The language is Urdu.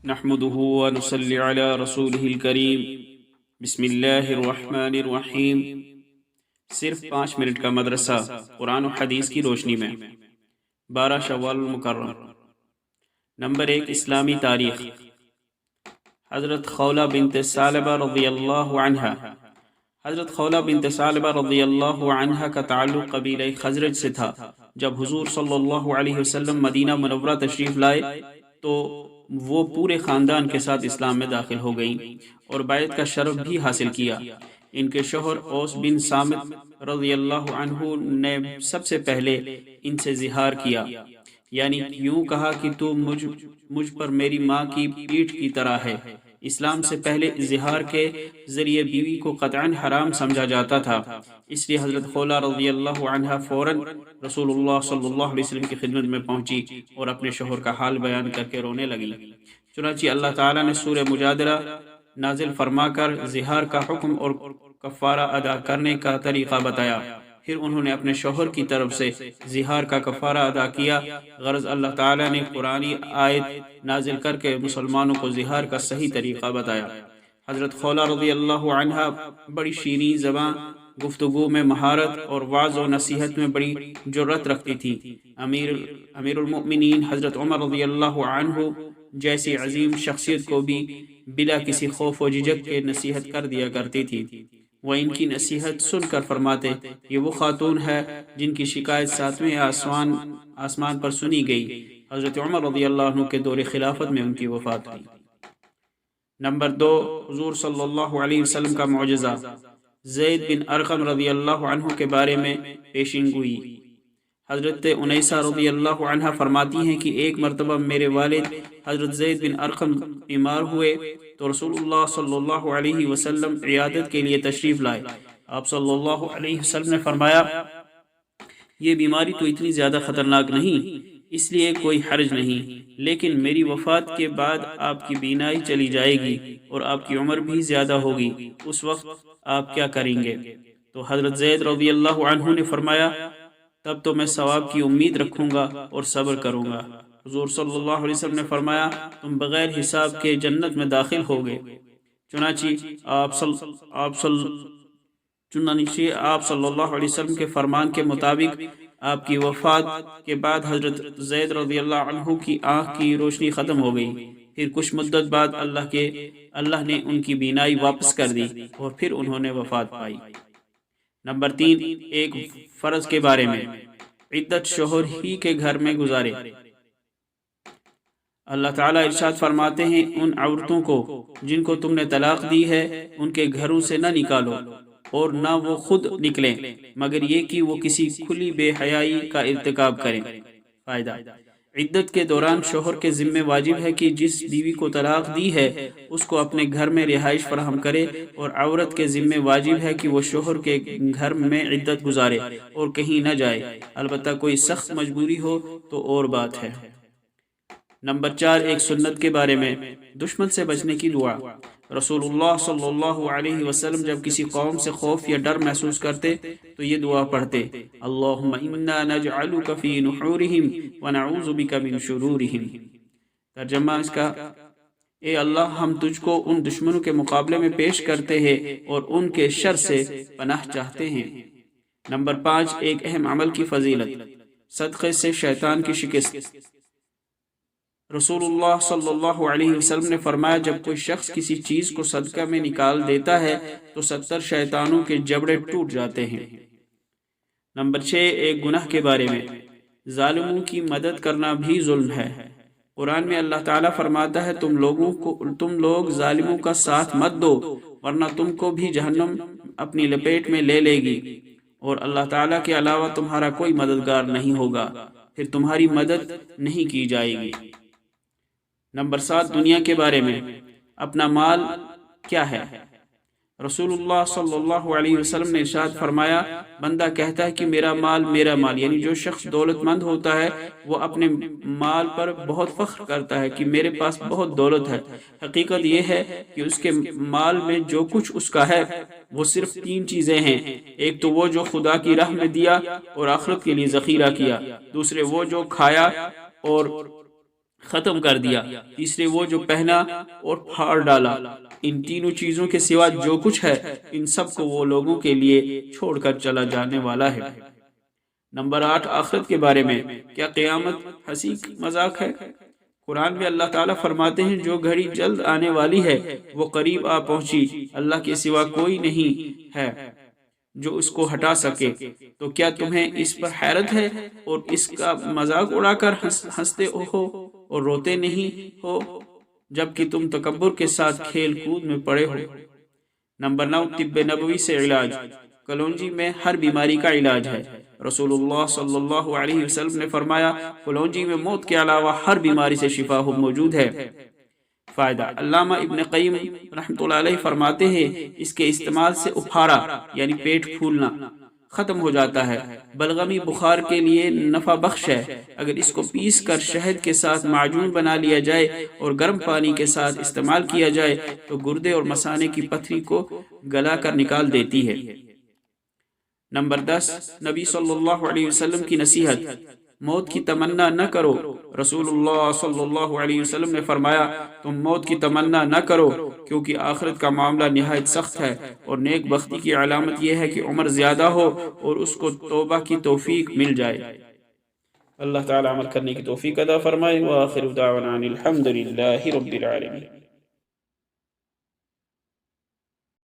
نحمده ونصلي على رسوله الكريم بسم اللہ الرحمن الرحیم۔ صرف 5 منٹ کا مدرسہ قرآن و حدیث کی روشنی میں 12 شوال المکرم۔ نمبر 1، اسلامی تاریخ۔ حضرت خولہ بنت ثعلبہ رضی اللہ عنہ حضرت خولہ بنت ثعلبہ رضی اللہ عنہ کا تعلق قبیلہ خزرج سے تھا۔ جب حضور صلی اللہ علیہ وسلم مدینہ منورہ تشریف لائے تو وہ پورے خاندان کے ساتھ اسلام میں داخل ہو گئیں اور بیعت کا شرف بھی حاصل کیا۔ ان کے شوہر اوس بن صامت رضی اللہ عنہ نے سب سے پہلے ان سے زہار کیا، یعنی یوں کہا کہ تو مجھ پر میری ماں کی پیٹھ کی طرح ہے۔ اسلام سے پہلے زہار کے ذریعے بیوی کو قطعاً حرام سمجھا جاتا تھا، اس لیے حضرت خولہ رضی اللہ عنہ فوراً رسول اللہ صلی اللہ علیہ وسلم کی خدمت میں پہنچی اور اپنے شوہر کا حال بیان کر کے رونے لگی۔ چنانچہ اللہ تعالیٰ نے سورہ مجادلہ نازل فرما کر زہار کا حکم اور کفارہ ادا کرنے کا طریقہ بتایا۔ پھر انہوں نے اپنے شوہر کی طرف سے زہار کا کفارہ ادا کیا۔ غرض اللہ تعالیٰ نے قرآنی آیت نازل کر کے مسلمانوں کو زہار کا صحیح طریقہ بتایا۔ حضرت خولہ رضی اللہ عنہ بڑی شیریں زبان، گفتگو میں مہارت اور وعظ و نصیحت میں بڑی جرأت رکھتی تھی۔ امیر المؤمنین حضرت عمر رضی اللہ عنہ جیسی عظیم شخصیت کو بھی بلا کسی خوف و جھجک کے نصیحت کر دیا کرتی تھی۔ وہ ان کی نصیحت سن کر فرماتے، یہ وہ خاتون ہے جن کی شکایت 7ویں آسمان پر سنی گئی۔ حضرت عمر رضی اللہ عنہ کے دور خلافت میں ان کی وفات ہوئی۔ نمبر 2، حضور صلی اللہ علیہ وسلم کا معجزہ۔ زید بن ارقم رضی اللہ عنہ کے بارے میں پیشین گوئی۔ حضرت انیسہ رضی اللہ عنہ فرماتی ہیں کہ ایک مرتبہ میرے والد حضرت زید بن ارقم بیمار ہوئے تو رسول اللہ صلی اللہ علیہ وسلم عیادت کے لیے تشریف لائے۔ آپ صلی اللہ علیہ وسلم نے فرمایا، یہ بیماری تو اتنی زیادہ خطرناک نہیں، اس لیے کوئی حرج نہیں، لیکن میری وفات کے بعد آپ کی بینائی چلی جائے گی اور آپ کی عمر بھی زیادہ ہوگی، اس وقت آپ کیا کریں گے؟ تو حضرت زید رضی اللہ عنہ نے فرمایا، تب تو میں ثواب کی امید رکھوں گا اور صبر کروں گا۔ حضور صلی اللہ علیہ وسلم نے فرمایا، تم بغیر حساب کے جنت میں داخل ہوگے۔ چنانچہ آپ صلی اللہ علیہ وسلم کے فرمان کے مطابق آپ کی وفات کے بعد حضرت زید رضی اللہ عنہ کی آنکھ کی روشنی ختم ہو گئی۔ پھر کچھ مدت بعد اللہ نے ان کی بینائی واپس کر دی اور پھر انہوں نے وفات پائی۔ نمبر 3، ایک فرض کے بارے میں۔ عدت شوہر ہی کے گھر میں گزارے۔ اللہ تعالیٰ ارشاد فرماتے ہیں، ان عورتوں کو جن کو تم نے طلاق دی ہے ان کے گھروں سے نہ نکالو اور نہ وہ خود نکلیں مگر یہ کہ وہ کسی کھلی بے حیائی کا ارتکاب کریں۔ فائدہ، عدت کے دوران شوہر کے ذمہ واجب ہے کہ جس بیوی کو طلاق دی ہے اس کو اپنے گھر میں رہائش فراہم کرے، اور عورت کے ذمہ واجب ہے کہ وہ شوہر کے گھر میں عدت گزارے اور کہیں نہ جائے، البتہ کوئی سخت مجبوری ہو تو اور بات ہے۔ نمبر 4، ایک سنت کے بارے میں۔ دشمن سے بچنے کی دعا۔ رسول اللہ صلی اللہ علیہ وسلم جب کسی قوم سے خوف یا ڈر محسوس کرتے تو یہ دعا پڑھتے، اللہم انا نجعلک فی نحورہم ونعوذ بک من شرورہم۔ ترجمہ اس کا، اے اللہ ہم تجھ کو ان دشمنوں کے مقابلے میں پیش کرتے ہیں اور ان کے شر سے پناہ چاہتے ہیں۔ نمبر 5، ایک اہم عمل کی فضیلت۔ صدقے سے شیطان کی شکست۔ رسول اللہ صلی اللہ علیہ وسلم نے فرمایا، جب کوئی شخص کسی چیز کو صدقہ میں نکال دیتا ہے تو 70 شیطانوں کے جبڑے ٹوٹ جاتے ہیں۔ نمبر 6، ایک گناہ کے بارے میں۔ ظالموں کی مدد کرنا بھی ظلم ہے۔ قرآن میں اللہ تعالیٰ فرماتا ہے، تم لوگ ظالموں کا ساتھ مت دو ورنہ تم کو بھی جہنم اپنی لپیٹ میں لے لے گی، اور اللہ تعالیٰ کے علاوہ تمہارا کوئی مددگار نہیں ہوگا، پھر تمہاری مدد نہیں کی جائے گی۔ نمبر 7، دنیا کے بارے میں۔ اپنا مال کیا ہے؟ رسول اللہ صلی اللہ علیہ وسلم نے ارشاد فرمایا، بندہ کہتا ہے کہ میرا مال، یعنی جو شخص دولت مند ہوتا ہے وہ اپنے مال پر بہت فخر کرتا ہے کہ میرے پاس بہت دولت ہے۔ حقیقت یہ ہے کہ اس کے مال میں جو کچھ اس کا ہے وہ صرف 3 چیزیں ہیں۔ ایک تو وہ جو خدا کی راہ میں دیا اور آخرت کے لیے ذخیرہ کیا، دوسرے وہ جو کھایا اور ختم کر دیا، تیسرے وہ جو پہنا اور پھاڑ ڈالا، ان تینوں چیزوں کے سوا جو کچھ ہے ان سب کو وہ لوگوں کے لیے چھوڑ کر چلا جانے والا ہے۔ نمبر 8، آخرت کے بارے میں، کیا قیامت ہنسی مذاق ہے؟ قرآن میں اللہ تعالیٰ فرماتے ہیں جو گھڑی جلد آنے والی ہے وہ قریب آ پہنچی، اللہ کے سوا کوئی نہیں ہے جو اس کو ہٹا سکے، تو کیا تمہیں اس پر حیرت ہے اور اس کا مذاق اڑا کر ہنستے ہو اور روتے نہیں ہو جبکہ تم تکبر کے ساتھ کھیل کود میں پڑے ہو۔ نمبر 9، طب نبوی سے علاج، کلونجی میں ہر بیماری کا علاج ہے۔ رسول اللہ صلی اللہ علیہ وسلم نے فرمایا کلونجی میں موت کے علاوہ ہر بیماری سے شفا موجود ہے۔ فائدہ، علامہ ابن قیم رحمۃ اللہ علیہ فرماتے ہیں اس کے استعمال سے اپھارا یعنی پیٹ پھولنا ختم ہو جاتا ہے، بلغمی بخار کے لیے نفع بخش ہے۔ اگر اس کو پیس کر شہد کے ساتھ معجون بنا لیا جائے اور گرم پانی کے ساتھ استعمال کیا جائے تو گردے اور مثانے کی پتھری کو گلا کر نکال دیتی ہے۔ نمبر 10، نبی صلی اللہ علیہ وسلم کی نصیحت، موت کی تمنا نہ کرو۔ رسول اللہ صلی اللہ علیہ وسلم نے فرمایا تم موت کی تمنا نہ کرو کیونکہ آخرت کا معاملہ نہایت سخت ہے، اور نیک بختی کی علامت یہ ہے کہ عمر زیادہ ہو اور اس کو توبہ کی توفیق مل جائے۔ اللہ تعالی عمل کرنے کی توفیق عطا فرمائے۔ وآخر دعوانا الحمد للہ رب العالمین۔